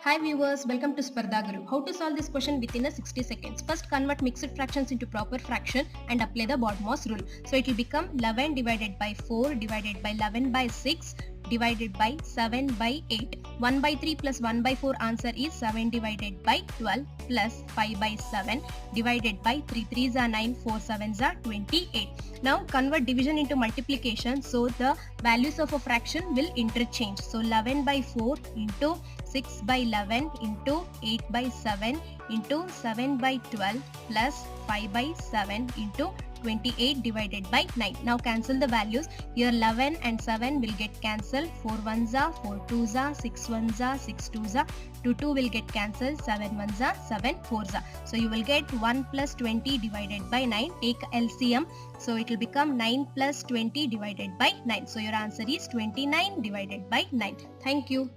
Hi viewers, welcome to Spardha Guru. How to solve this question within a 60 seconds. First convert mixed fractions into proper fraction and apply the BODMAS rule. So it will become 11 divided by 4 divided by 11 by 6 divided by 7 by 8. 1 by 3 plus 1 by 4 answer is 7 divided by 12 plus 5 by 7 divided by 3 3s are 9, 4 7s are 28. Now convert division into multiplication, so the values of a fraction will interchange. So 11 by 4 into 6 by 11 into 8 by 7 into 7 by 12 plus 5 by 7 into 28 divided by 9. Now cancel the values. Here 11 and 7 will get cancelled. 4 1s are 4 2s are 6 1s are 6 2s are 2 2 will get cancelled. 7 1s are 7 4s are. So you will get 1 plus 20 divided by 9. Take LCM. So it will become 9 plus 20 divided by 9. So your answer is 29 divided by 9. Thank you.